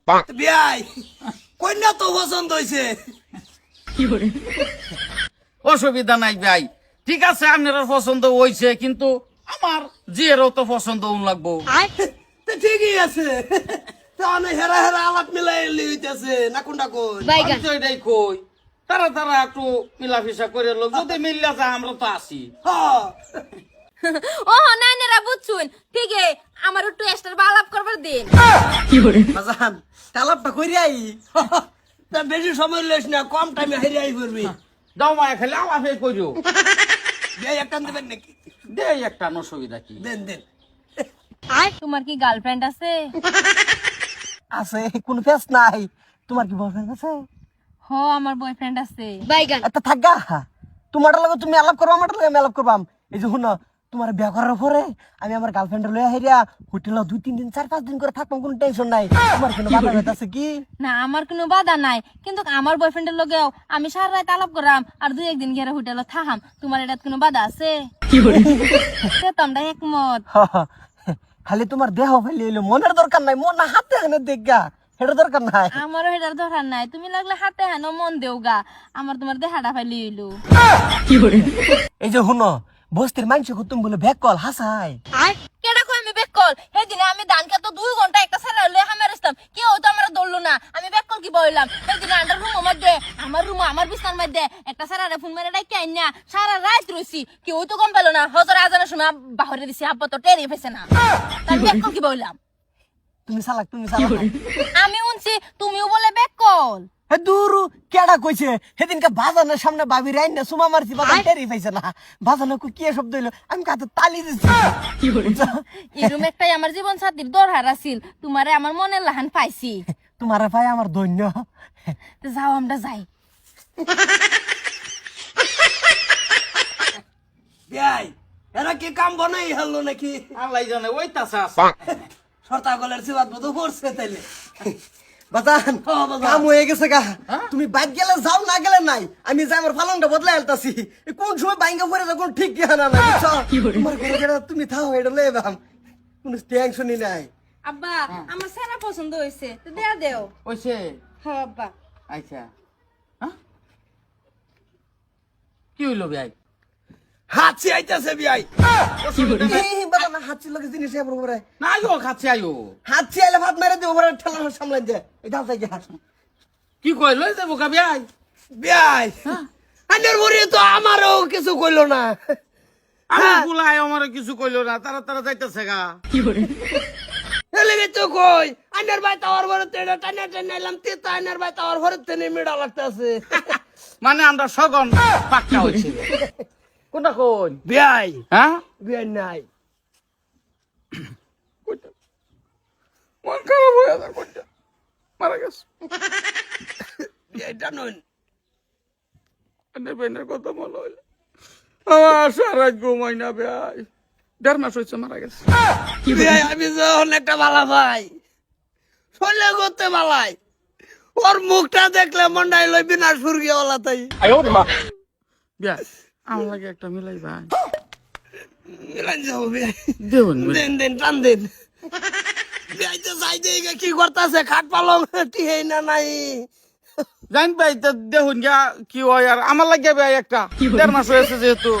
বিয়াই কন্যা তো পছন্দ হয়েছে। অসুবিধা নাই ভাই, ঠিক আছে আপনার পছন্দ হয়েছে, কিন্তু আমার জিয়েরও তো পছন্দ লাগবো। তো ঠিকই আছে, তাহলে হেরা হেরা আলাপ মিলাই হইতেছে না কোনটা কই। আমি তো এটাই কই, তারা তারা একটু মিলাফিসা করে লোক যদি মিললে যায় আমরা তো আসি। হ্যাঁ। ও নাইনেরা বুঝছুন ঠিকই, আমার একটু এক্সট্রা আলাপ করবার দিন। বাজান আলাপটা করি আই, তা বেশি সময় লইস না, কম টাইমে হেরে আই করবি। দাও মায়া খালি আলাপে কইরো। বিয়াই একটা দেবেন নাকি? দে একটা, অসুবিধা কি? দেন দেন। তোমার কি গার্লফ্রেন্ড আছে? আছে, কোনো ফেস নাই। তোমার কি বয়ফ্রেন্ড আছে? হ, আমার বয়ফ্রেন্ড আছে। একটা থাকা তোমার লগে তুমি আলাপ করবা, আমার লগে আমি আলাপ করবাম। এই যে শুনো, তোমার বিয়া করার পরে আমি আমার গার্লফ্রেন্ড লইয়া হেরিয়া হোটেলে 2-3 দিন 4-5 দিন করে থাকবাম, কোনো টেনশন নাই। তোমার কোনো বাধা আছে কি? না, আমার কোনো বাধা নাই, কিন্তু আমার বয়ফ্রেন্ডের লগেও আমি সারা রাত আলাপ করাম আর 2-1 দিন গেলে হোটেলে থাকাম। তোমার এটা কোনো বাধা আছে? সে তো আমরা একমত। খালি তোমার দেহ ফেলে এলো, মনের দরকার নাই, মন না হাতে হানে দেখা, এটা দরকার নাই। আমারও এটার দরকার নাই, তুমি লাগলে হাতে হেন মন দেওগা, আমার তোমার দেহাটা ফাইলি হইলো। এই যে শুনো, বস্তির মানুষ তুমি বলে ব্যাক কল হাসাই। কেডা কই আমি বেকল? সেদিনে আমি ধান খেতে 2 ঘন্টা একটা সারা লয়ে হামে আসতাম, কেউ তো আমার ধরলো না, আমি বেকল কি বললাম? সেদিনে আন্ডার রুমের মধ্যে, আমার বিছানার মধ্যে একটা সারারে ফোন মেরে ডাইকে আইনা সারা রাত রইছি, কেউ তো গম পেলো না। হজর আজানের সময় বাহিরে দিছি, আব্বা তো টেরি পেছে না। আমি বেকল কি বললাম? তুমি চালাক, তুমি চালাক। আমি শুনছি তুমিও বলে বেকল। হে দূরু কেডা কইছে? সেদিনকে বাজানের সামনে বাবি রাইন না সুমা মারছি, বাজান টেরি পাইছে না। বাজানে কি শব্দ হইলো, আমি কাছে তালি দিছি। এরম একটাই আমার জীবন সাথীর দরকার আছিল, তোমারে আমার মনের লাহান পাইছি। তোমারে ভাই আমার ধন্য। তো যাও, আমরা যাই। বিয়াই এরা কি কাম বানাই হলো নাকি? আল্লাহ জানে, ওই তাছে সরতাগলের সিবাত বধ করছে তাইলে। বাজান কাম হয়ে গেছে গা, তুমি বাইক গেলে যাও, না গেলে নাই। আমি যাই, আমার ফালনটা বদলাই আলতাছি। কোন সময় বাইঙ্গা পড়ে যা কোন ঠিক জানা না, বুঝছো? তোমার ঘরে যেটা তুমি থাও, এটা লয়ে বাম, কোনো টেনশনই নাই। আব্বা, আমার সেরা পছন্দ হয়েছে, তো দেয়া দেও। ওইছে। হ্যাঁ আব্বা। আচ্ছা, কি হইলো ভাই? হাঁচি আইতাছে বিয়াই। বাবা হাঁচি লাগে জিনিস এমন করে, না আইও, খাচ্ছে আইও। হাঁচি আইলে ভাত মেরে দিব, পরে ঠেলা সামলাই দে। এটা আছে কি? কি কই লই যাবো কা ভাই? বিয়াই আন্ডার বড়ি তো আমারও কিছু কইলো না। আমি বুলাই আমার কিছু কইলো না, তারা তারা যাইতেছে গা। এলেগে তো কই আন্ডার ভাই টাওয়ার ভরে তেড়া টানা টানাইলাম, তেতা আন্ডার ভাই টাওয়ার ভরে তেনে মিডা লাগতেছে। মানে আমরা সগন পাক্কা হইছে। কোনটা কোন? বিয়াই হ্যাঁ, বিয়াই নাই। মন খারাপ হয়ে যায়, কোনটা মারা গেছে। বিয়াই জানুন এনে বেনের কথা মনে হইলো, আমার সারা ঘুমাই না ভাই। 1.5 মাস হয়েছে মারা গেছে। বিয়াই আমি যখন একটা বালা ভাই শৈলে করতে বালাই, ওর মুখটা দেখলে মন্ডাই লই বিনা সুরগিয়ে ওলা তাই। বিয়া আমার লাগে একটা মিলাই ভাই। মিলান যাবো বিয়াই, দেউন দেন দেন টান দেন। বিয়াই তো যাই দেই কি করতেছে, খাট পালং টিহে না নাই। জান ভাই, তো দেখুন গা কি হয়। আর আমার লাগে ভাই একটা 1.5 মাস হয়েছে যেহেতু